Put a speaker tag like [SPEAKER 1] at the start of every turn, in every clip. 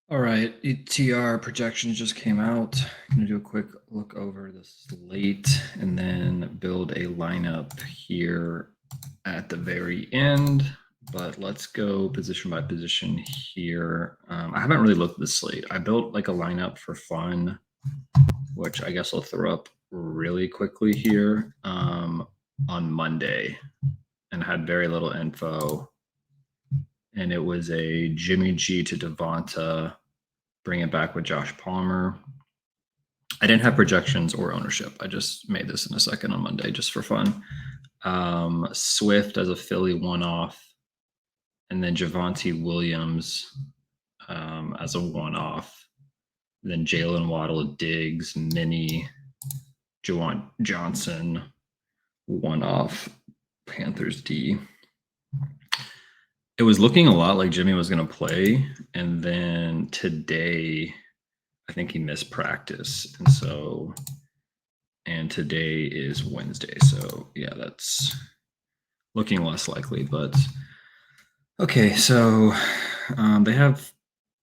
[SPEAKER 1] All right, ETR projections just came out. I'm gonna do a quick look over the slate and then build a lineup here at the very end. But let's go position by position here. I haven't really looked at the slate. I built like a lineup for fun, which I guess I'll throw up really quickly here on Monday, and had very little info. And it was a Jimmy G to Devonta, bring it back with Josh Palmer. I didn't have projections or ownership. I just made this in a second on Monday just for fun. Swift as a Philly one-off, and then Javonte Williams as a one-off. Then Jalen Waddle, Diggs, Mini, Juwan Johnson, one-off, Panthers D. It was looking a lot like Jimmy was going to play, and then today I think he missed practice, and today is Wednesday, so yeah, that's looking less likely. But okay, so they have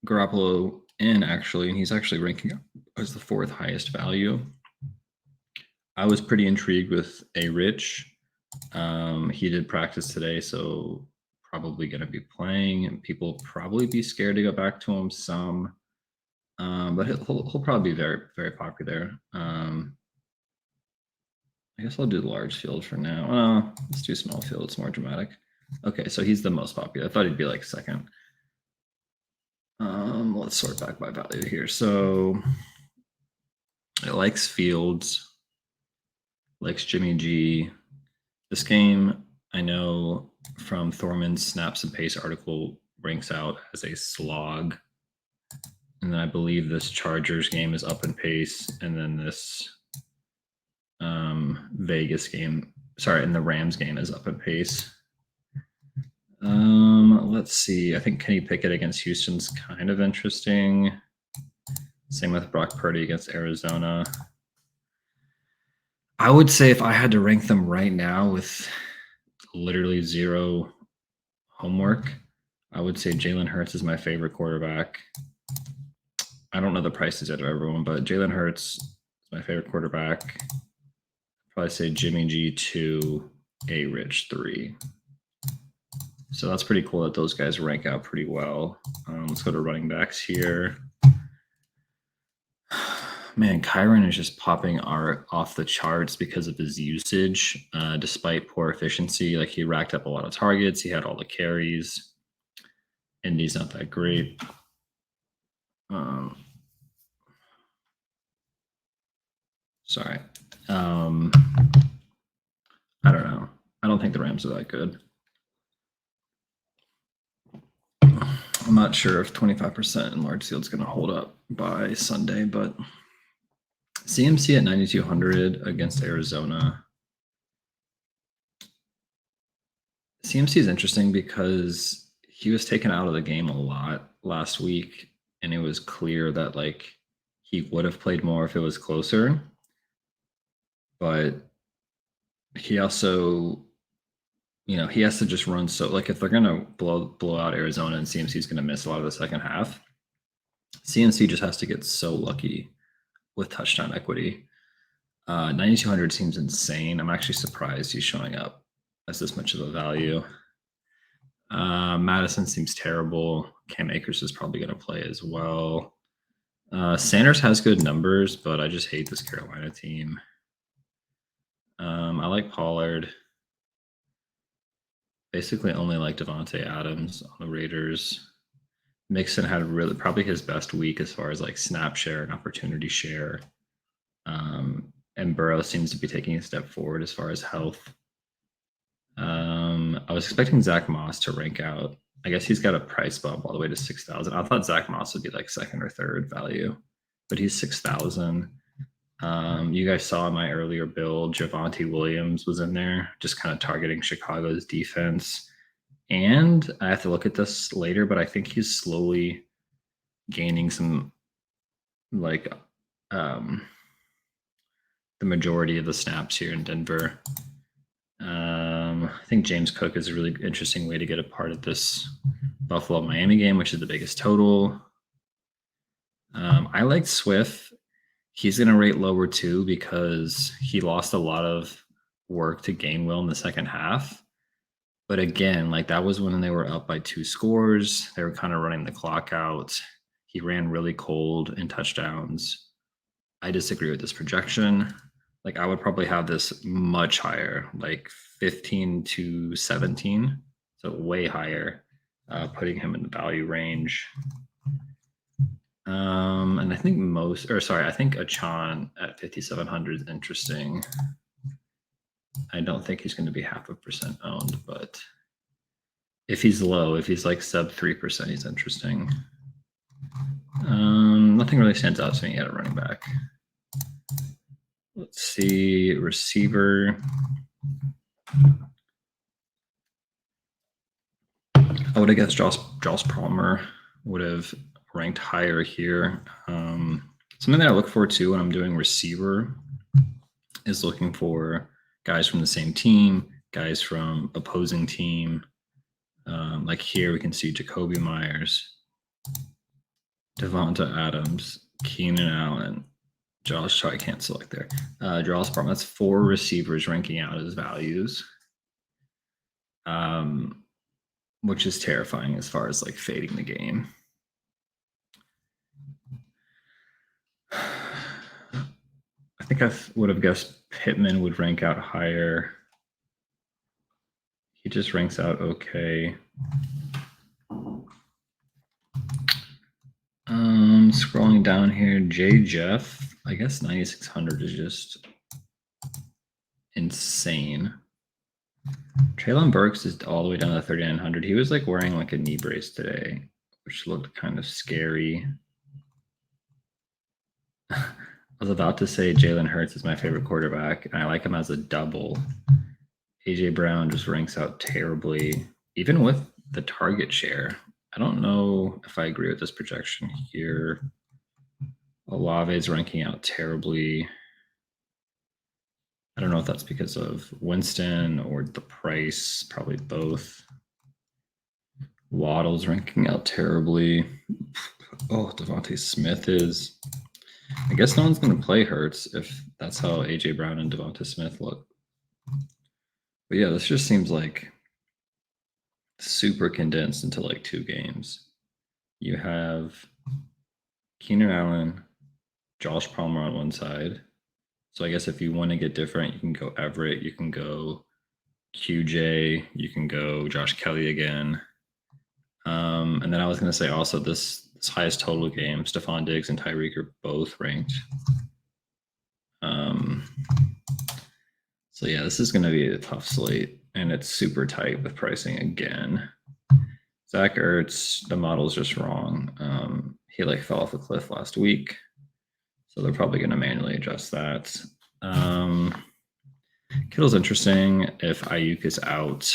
[SPEAKER 1] Garoppolo in actually, and he's actually ranking as the fourth highest value. I was pretty intrigued with A Rich. He did practice today, so probably going to be playing, and people probably be scared to go back to him some. But he'll probably be very, very popular. I guess I'll do the large field for now. Let's do small field. It's more dramatic. Okay, so he's the most popular. I thought he'd be like second. Let's sort back by value here. So it likes Fields, likes Jimmy G. This game, I know from Thorman's Snaps and Pace article, ranks out as a slog. And then I believe this Chargers game is up in pace, and then this Vegas game, and the Rams game is up in pace. Let's see. I think Kenny Pickett against Houston's kind of interesting. Same with Brock Purdy against Arizona. I would say if I had to rank them right now with literally zero homework, I would say Jalen Hurts is my favorite quarterback. I don't know the prices yet of everyone, but Jalen Hurts is my favorite quarterback. I'd probably say Jimmy G 2, A Rich 3. So that's pretty cool that those guys rank out pretty well. Let's go to running backs here. Man, Kyron is just popping off the charts because of his usage, despite poor efficiency. Like, he racked up a lot of targets. He had all the carries. Indy's not that great. Sorry. I don't know. I don't think the Rams are that good. I'm not sure if 25% in large field is going to hold up by Sunday, but CMC at 9,200 against Arizona. CMC is interesting because he was taken out of the game a lot last week, and it was clear that like he would have played more if it was closer. But he also, he has to just run. So like if they're gonna blow out Arizona, and CMC is gonna miss a lot of the second half, CMC just has to get so lucky with touchdown equity. 9,200 seems insane. I'm actually surprised he's showing up as this much of a value. Madison seems terrible. Cam Akers is probably going to play as well. Sanders has good numbers, but I just hate this Carolina team. I like Pollard. Basically only like Devontae Adams on the Raiders. Mixon had probably his best week as far as like snap share and opportunity share. And Burrow seems to be taking a step forward as far as health. I was expecting Zach Moss to rank out. I guess he's got a price bump all the way to 6,000. I thought Zach Moss would be like second or third value, but he's 6,000. You guys saw in my earlier build, Javonte Williams was in there, just kind of targeting Chicago's defense. And I have to look at this later, but I think he's slowly gaining some, like, the majority of the snaps here in Denver. I think James Cook is a really interesting way to get a part of this Buffalo-Miami game, which is the biggest total. I like Swift. He's going to rate lower too because he lost a lot of work to Gainwell in the second half. But again, like that was when they were up by 2 scores. They were kind of running the clock out. He ran really cold in touchdowns. I disagree with this projection. Like I would probably have this much higher, like 15 to 17. So way higher, putting him in the value range. And I think I think Achan at 5,700 is interesting. I don't think he's going to be 0.5% owned, but if he's low, if he's like sub 3%, he's interesting. Nothing really stands out to me yet at running back. Let's see, receiver. I would have guessed Josh Palmer would have ranked higher here. Something that I look for too when I'm doing receiver is looking for guys from the same team, guys from opposing team. Like here we can see Jacoby Myers, Devonta Adams, Keenan Allen, Josh. I can't select there. Josh Palmer. That's 4 receivers ranking out as values. Which is terrifying as far as like fading the game. I think I would have guessed Pittman would rank out higher. He just ranks out okay. Scrolling down here, J. Jeff. I guess 9,600 is just insane. Treylon Burks is all the way down to 3,900. He was like wearing like a knee brace today, which looked kind of scary. I was about to say Jalen Hurts is my favorite quarterback, and I like him as a double. AJ Brown just ranks out terribly, even with the target share. I don't know if I agree with this projection here. Olave is ranking out terribly. I don't know if that's because of Winston or the price, probably both. Waddle's ranking out terribly. Oh, Devontae Smith is. I guess no one's going to play Hurts if that's how AJ Brown and Devontae Smith look. But yeah, this just seems like super condensed into like 2 games. You have Keenan Allen, Josh Palmer on one side. So I guess if you want to get different, you can go Everett, you can go QJ, you can go Josh Kelly again. And then I was going to say also this highest total game, Stephon Diggs and Tyreek are both ranked. So yeah, this is going to be a tough slate, and it's super tight with pricing again. Zach Ertz, the model's just wrong. He like fell off a cliff last week, so they're probably going to manually adjust that. Kittle's interesting if Ayuk is out.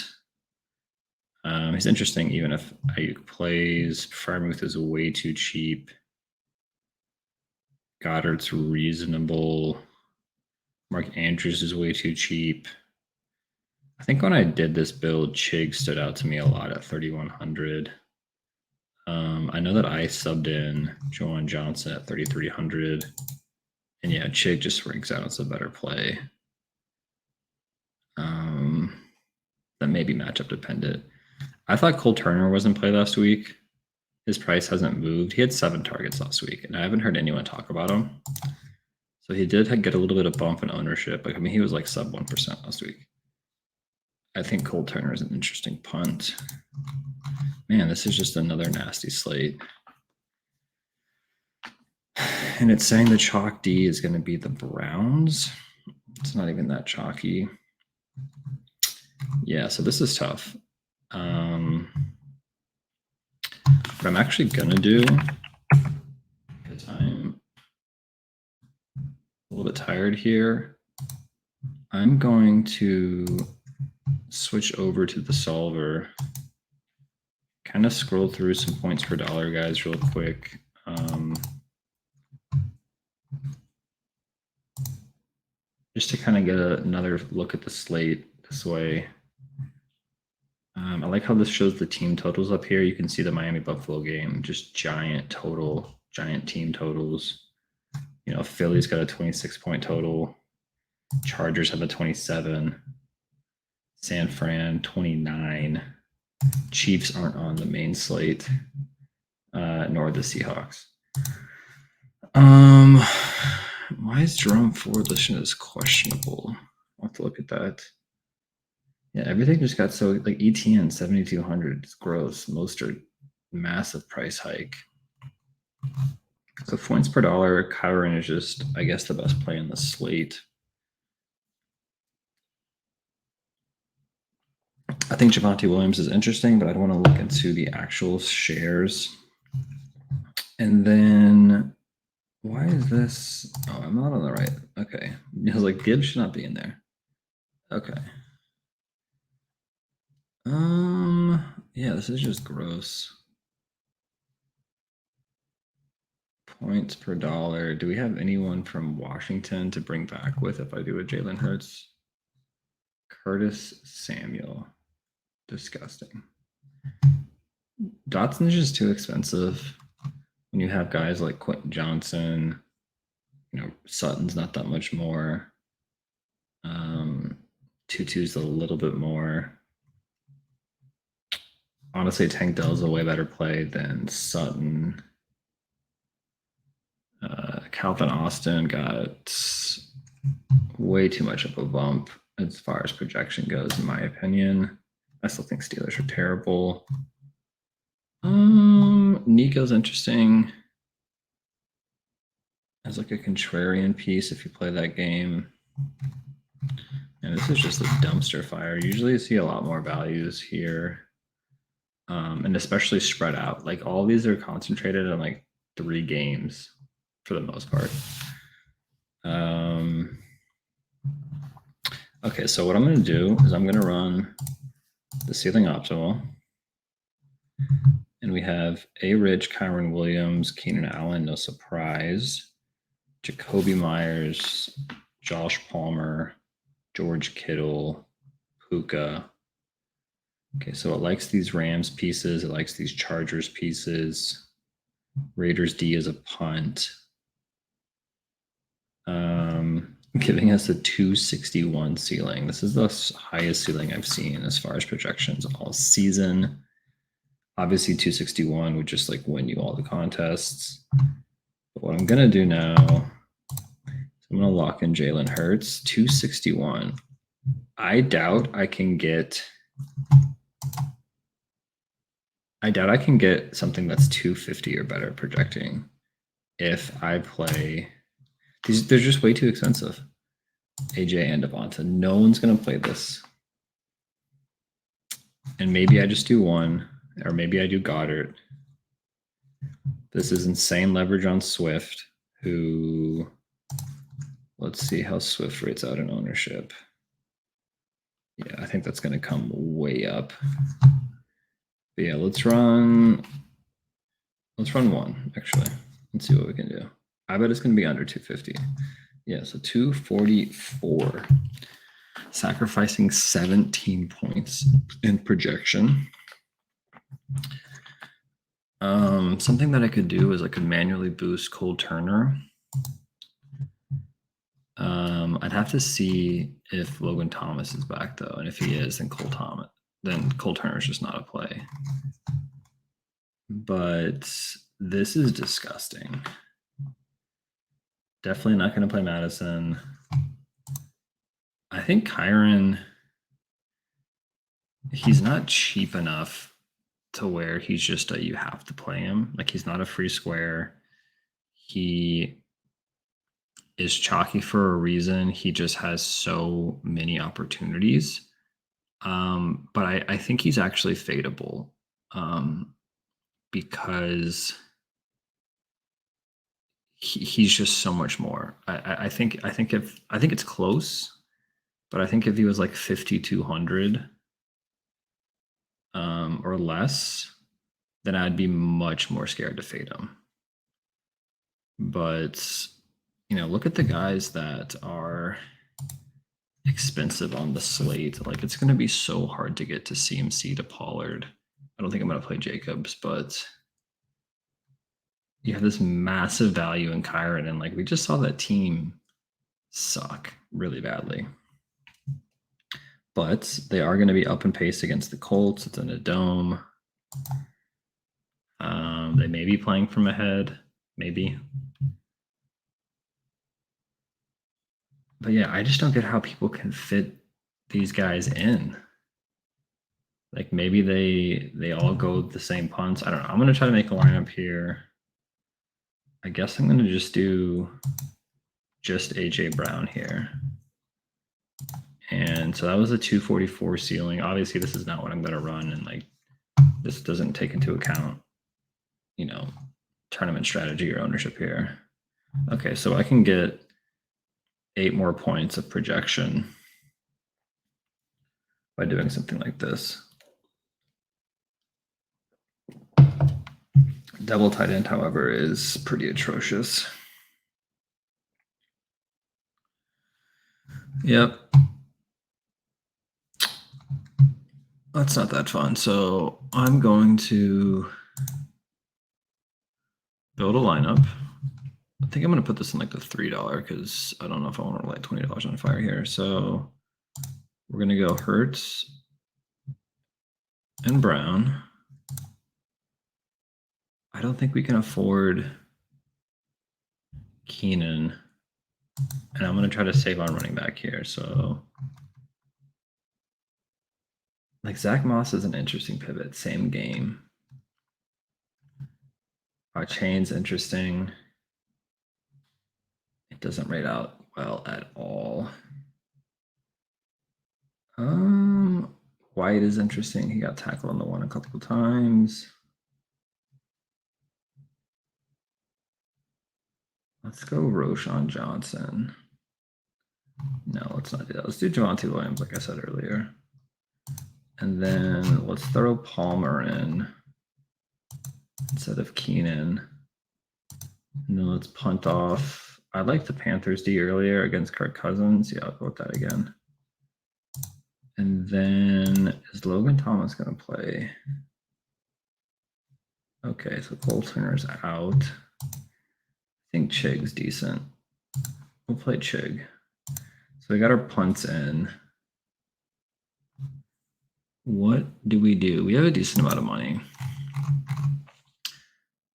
[SPEAKER 1] He's interesting even if Ayuk plays. Freiermuth is way too cheap. Goddard's reasonable. Mark Andrews is way too cheap. I think when I did this build, Chig stood out to me a lot at 3,100. I know that I subbed in Juwan Johnson at 3,300. And yeah, Chig just ranks out as a better play. That may be matchup dependent. I thought Cole Turner was in play last week. His price hasn't moved. He had 7 targets last week, and I haven't heard anyone talk about him. So he did get a little bit of bump in ownership. Like, I mean, he was like sub 1% last week. I think Cole Turner is an interesting punt. Man, this is just another nasty slate. And it's saying the chalk D is going to be the Browns. It's not even that chalky. Yeah, so this is tough. What I'm actually going to do, because I'm a little bit tired here, I'm going to switch over to the solver, kind of scroll through some points per dollar guys real quick. Just to kind of get another look at the slate this way. I like how this shows the team totals up here. You can see the Miami Buffalo game, just giant total, giant team totals. You know, Philly's got a 26-point total. Chargers have a 27. San Fran 29. Chiefs aren't on the main slate, nor the Seahawks. Why is Jerome Ford listed as questionable? I'll have to look at that. Yeah, everything just got so like ETN 7,200. It's gross. Most are massive price hike. So points per dollar, Kyron is just, I guess, the best play in the slate. I think Javonte Williams is interesting, but I don't want to look into the actual shares. And then why is this? Oh, I'm not on the right. Okay. I was like, Gibbs should not be in there. Okay. Yeah, this is just gross. Points per dollar. Do we have anyone from Washington to bring back with if I do a Jalen Hurts? Curtis Samuel. Disgusting. Dotson is just too expensive. When you have guys like Quentin Johnson, you know, Sutton's not that much more. Tutu's a little bit more. Honestly, Tank Dell's a way better play than Sutton. Calvin Austin got way too much of a bump as far as projection goes, in my opinion. I still think Steelers are terrible. Nico's interesting as like a contrarian piece if you play that game. And this is just a dumpster fire. Usually you see a lot more values here. And especially spread out. Like all these are concentrated on like 3 games for the most part. Okay, so what I'm going to do is I'm going to run the ceiling optimal. And we have A. Rich, Kyron Williams, Keenan Allen, no surprise. Jacoby Myers, Josh Palmer, George Kittle, Puka. Okay, so it likes these Rams pieces. It likes these Chargers pieces. Raiders D is a punt. Giving us a 261 ceiling. This is the highest ceiling I've seen as far as projections all season. Obviously 261 would just like win you all the contests. But what I'm gonna do now, I'm gonna lock in Jalen Hurts, 261. I doubt I can get something that's 250 or better projecting if I play these. They're just way too expensive. AJ and Devonta. No one's gonna play this. And maybe I just do one, or maybe I do Goddard. This is insane leverage on Swift, who, let's see how Swift rates out in ownership. Yeah, I think that's going to come way up. But yeah, let's run one, actually. Let's see what we can do. I bet it's going to be under 250. Yeah, so 244. Sacrificing 17 points in projection. Something that I could do is I could manually boost Cole Turner. I'd have to see if Logan Thomas is back though, and if he is, then Cole Turner is just not a play. But this is disgusting. Definitely not going to play Madison. I think Kyron, he's not cheap enough to where he's just you have to play him. Like he's not a free square. He is chalky for a reason. He just has so many opportunities. But I think he's actually fadeable because he's just so much more. I think it's close, but I think if he was like 5,200 or less, then I'd be much more scared to fade him. But you know, look at the guys that are expensive on the slate. Like it's going to be so hard to get to CMC to Pollard. I don't think I'm going to play Jacobs, but you have this massive value in Kyron, and like we just saw that team suck really badly. But they are going to be up in pace against the Colts. It's in a dome. They may be playing from ahead, maybe. But yeah, I just don't get how people can fit these guys in. Like maybe they all go the same punts. I don't know. I'm going to try to make a lineup here. I guess I'm going to just do just AJ Brown here. And so that was a 244 ceiling. Obviously, this is not what I'm going to run. And like, this doesn't take into account, you know, tournament strategy or ownership here. Okay, so I can get 8 more points of projection by doing something like this. Double tight end, however, is pretty atrocious. Yep. That's not that fun. So I'm going to build a lineup. I think I'm going to put this in like the $3 because I don't know if I want to light $20 on fire here. So we're going to go Hurts and Brown. I don't think we can afford Keenan. And I'm going to try to save on running back here. So like Zach Moss is an interesting pivot. Same game. Our chain's interesting. It doesn't rate out well at all. White is interesting. He got tackled on the one a couple of times. Let's go Roshan Johnson. No, let's not do that. Let's do Javonte Williams, like I said earlier. And then let's throw Palmer in instead of Keenan. And then let's punt off. I liked the Panthers D earlier against Kirk Cousins. Yeah, I'll go with that again. And then is Logan Thomas going to play? Okay, so Cole Turner's out. I think Chig's decent. We'll play Chig. So we got our punts in. What do? We have a decent amount of money.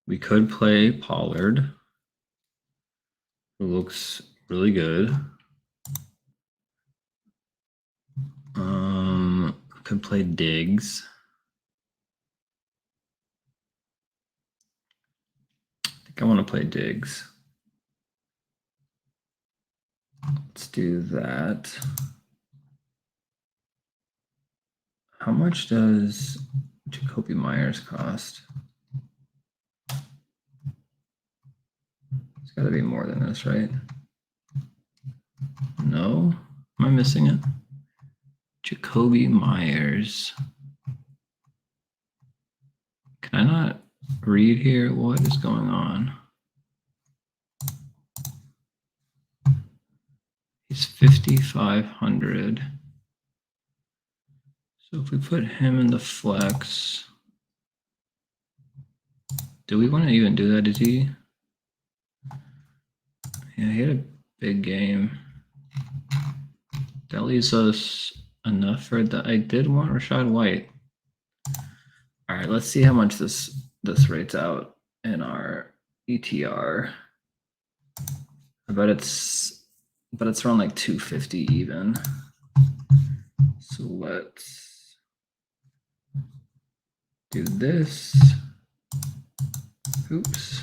[SPEAKER 1] We could play Pollard, who looks really good. Could play Diggs. I think I want to play Diggs. Let's do that. How much does Jacoby Myers cost? It's got to be more than this, right? No? Am I missing it? Jacoby Myers. Can I not read here? What is going on? He's 5,500. So if we put him in the flex, do we want to even do that? Did he? Yeah, he had a big game. That leaves us enough for that. I did want Rashad White. All right, let's see how much this rates out in our ETR. I bet it's around like 250 even. So let's do this. Oops.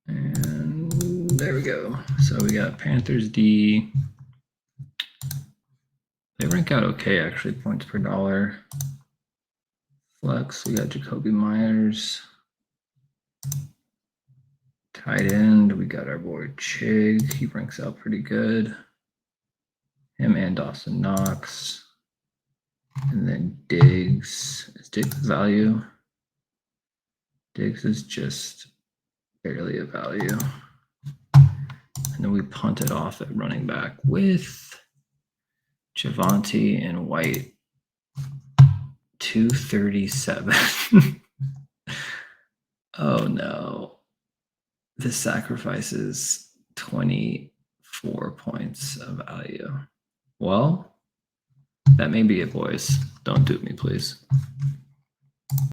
[SPEAKER 1] And there we go. So we got Panthers D. They rank out okay, actually, points per dollar. Flex, we got Jacoby Myers. Tight end, we got our boy Chig. He ranks out pretty good. Him and Dawson Knox. And then Diggs. Is Diggs value? Diggs is just barely a value. And then we punt it off at running back with Javonte and White. 237. Oh no. This sacrifices 24 points of value. Well, that may be it, boys. Don't dupe me, please.